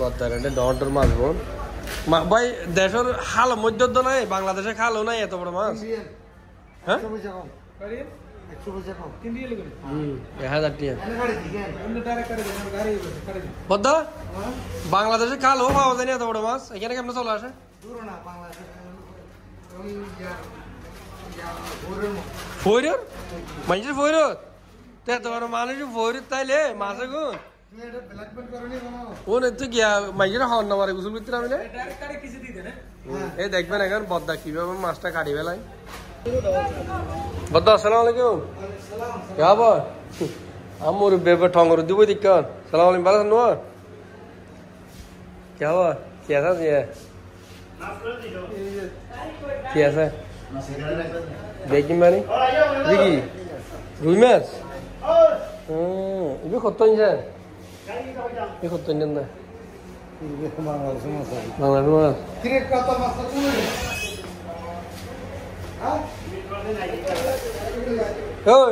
বদ্দার এটা ডর মাছ বোন ভাই দেশের হাল মধ্য নাই বাংলাদেশে খালও নাই এত বড় মাছ হ্যাঁ 1000 বদ্দা বাংলাদেশে খালও পাওয়া যায় না এত বড় মাছ এখানে কেমন চলে আসে ফৈর মানুষের ফৈর এত বড় মানুষ ফৈর তাইলে মাছে গুণ ওনে তো গিয়া মাইজের হন না মারে গোসল করতে নামিলে এই দেখবেন এখন বদ্দা কিভাবে মাছটা কাটি ফেলাই বদ্দা আসসালামু আলাইকুম কে খবর আমার বেবে ঠঙ্গর দিব দিকন সালাম আলাইকুম ভালো আছেন নো কে খবর কি আছে কি আছে দেখি মানে দেখি রুই মাছ ইবে কত ইঞ্চে এই কত ইঞ্চে না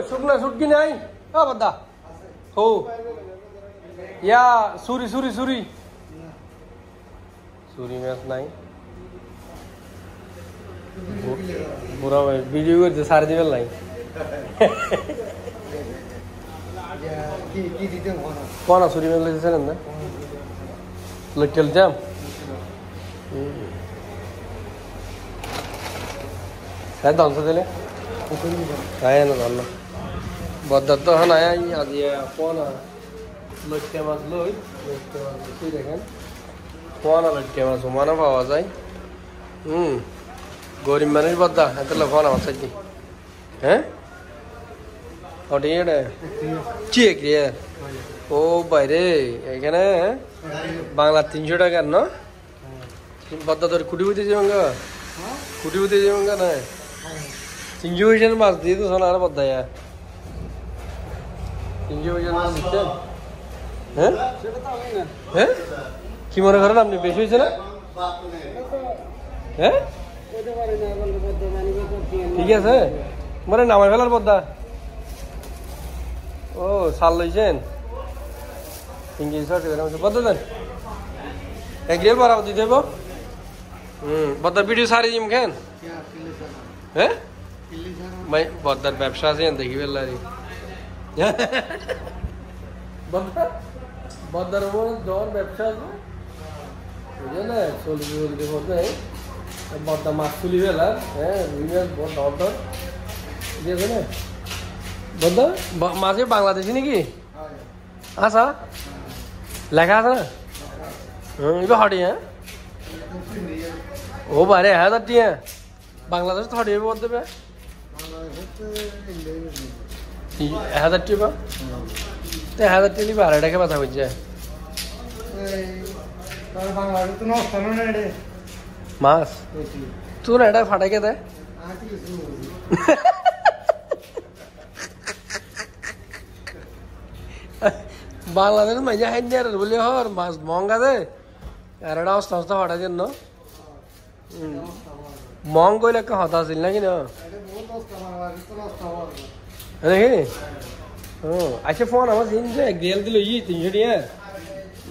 শুকনা শুটকি নাই বাদা হো ইয়া সুরি সুরি সুরি সুরি মাছ নাই বুড়া ভাই ভিডিও করতে সার দিবেন নাই কোন সুরি মাছ লেগেছেন না লোকেল জাম হ্যাঁ ধ্বংস দিলে হ্যাঁ না ধন্য বদ্দার তো হ্যাঁ নাই আজ কোন লটকে মাছ লই লটকে মাছ বেশি দেখেন কোন লটকে মাছ সমানও পাওয়া যায় গরিব মানুষ বদ্দা এত কোন আমার সাইড হ্যাঁ ওটা চিয়ে ক্রিয়া ও বাইরে এখানে বাংলা 300 টাকার না বদ্দা তোর কুটি বুঝতে যাবেন গা কুটি বুঝতে যাবেন গা না 300 পয়সার মাছ দিয়ে তো শোনা আর বদ্দা 300 পয়সার মাছ দিচ্ছেন হ্যাঁ হ্যাঁ কি মনে করেন আপনি বেশি হয়েছে না হ্যাঁ ঠিক আছে মানে নামাই ফেলার বদ্দা ও সাল লইছেন বদ্দা দেন এক রিয়েল বাড়াবো দিতে হইব বদ্দার ভিডিও সারি দিম কেন হ্যাঁ বদ্দার ব্যবসা আছে দেখি ফেললারি বদ্দার জ্বর ব্যবসা আছে বুঝে না চলবে চলতে বলতে বদ্দা মাছ তুলি ফেলার হ্যাঁ ডর ডর ঠিক আছে না বদ্দা মাঝে বাংলাদেশি নাকি আচ্ছা লেখা আছে না এবার হটি হ্যাঁ ও বারে 1000 টিয়া বাংলাদেশ তো হটি বলতে দেবে 1000 টিয়া তো 1000 টিয়া নিবে 2.5 টাকা কথা বলছে মাছ তুই না এটা ফাটাকে দে বাংলাদেশ মাঝে হাইনি আর বলে হর মাছ মহঙ্গা দে আর এটা অস্তা অস্তা ফাটা জন্য মহং কইলে একটা হতা আছিল নাকি না দেখি আচ্ছা ফোন আমার দিন যে গ্রেল দিল 300 টাকা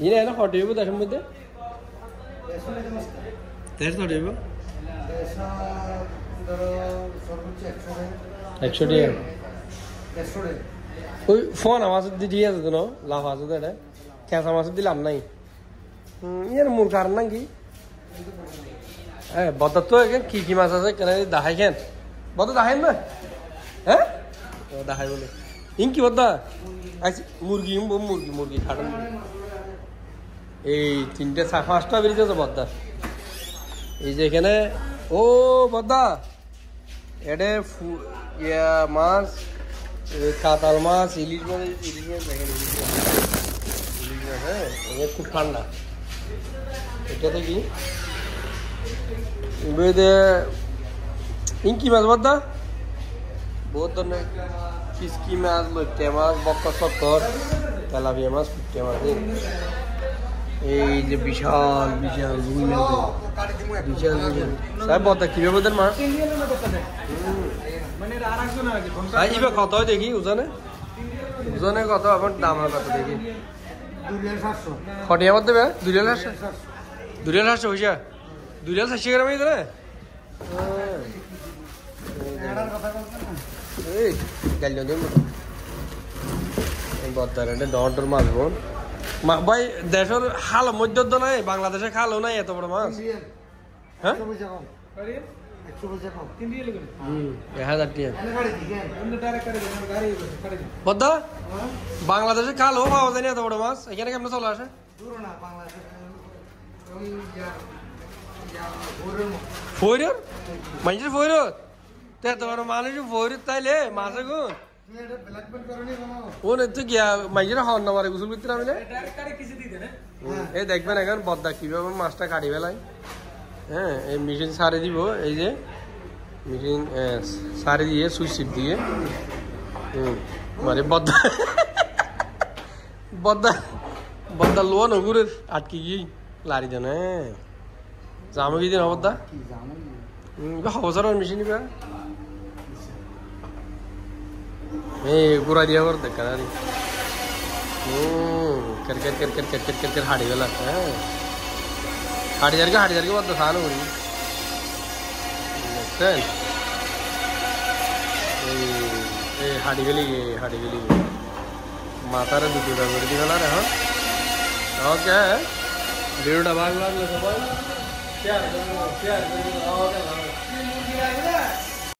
ইয়ে না হটে হইব তার মধ্যে 150 টাকা 100 টাকা ওই ফোন আমার দিয়ে আছে তো লাভ আছে তো এটা খেঁচা মাছ দিলাম নাই ইয়ার মূল কারণ নাকি হ্যাঁ বদ্দার তো কি কি মাছ আছে কেন দেখাই খেন বদ্দা দেখাইন না হ্যাঁ দেখাই বলে ইনকি বদ্দা আচ্ছা মুরগি মুরগি মুরগি খাটান এই 3-5টা বেরিয়েছে বদ্দা এই যে এখানে ও বদ্দা এটা ইয়া মাছ কাতাল মাছ ইলিশ মাছ দেখেন ইলিশ মাছ হ্যাঁ খুব ঠান্ডা এটাতে কি ইনকি মাছ বদ্দা বহুত ধরনের কিসকি মাছ লইটে মাছ বক্কা চক্কর তেলাপিয়া মাছ ফুটে মাছ এই যে বিশাল বিশাল রুই মাছ বিশাল বিশাল সাহেব বদ্দা কিভাবে দেন মাছ এবার কত হয় দেখি ওজনে ওজনে কত এখন দামের কত দেখি খটিয়া মত দেবে 2,700 2,700 হইছে 2,700 গ্রাম হইছে না এই গাল দিন বদ্দারে ডন্টর মাছ বোন ভাই দেশের হাল মধ্য নাই বাংলাদেশের খালও নাই এত বড় মাছ হ্যাঁ 1,000 বদ্দা বাংলাদেশের খালও পাওয়া যায় না এত বড় মাছ এখানে কেমন চলে আসে ফৈর মানুষের ফৈর এত বড় মানুষ ফৈর তাইলে মাছে গুণ তুই গিয়া মাইজের হন না মারে গুসল করতে নামিলে এই দেখবেন এখন বদ্দা কিভাবে মাছটা কাটি ফেলাই হ্যাঁ এই মেশিন সারে দিব এই যে মেশিন সারে দিয়ে সুইচ টিপ দিয়ে মানে বদ্দা বদ্দা বদ্দা লোয়া নগুরের আটকে গিয়ে লারি দেন হ্যাঁ জামা কি দিন বদ্দা হবসার মেশিন নিবা এই গুড়া দিয়া করে দেখ কারি ক্রিকেট ক্রিকেট ক্রিকেट क्रिकेट हाड़ी वाला है हाड़ी जार के बाद दसान हो रही देखते ए हाड़ी गली माता रे दूध दा बड़ी वाला रे हां ओके डेढ़ भाग ला ले सब प्यार आओ क्या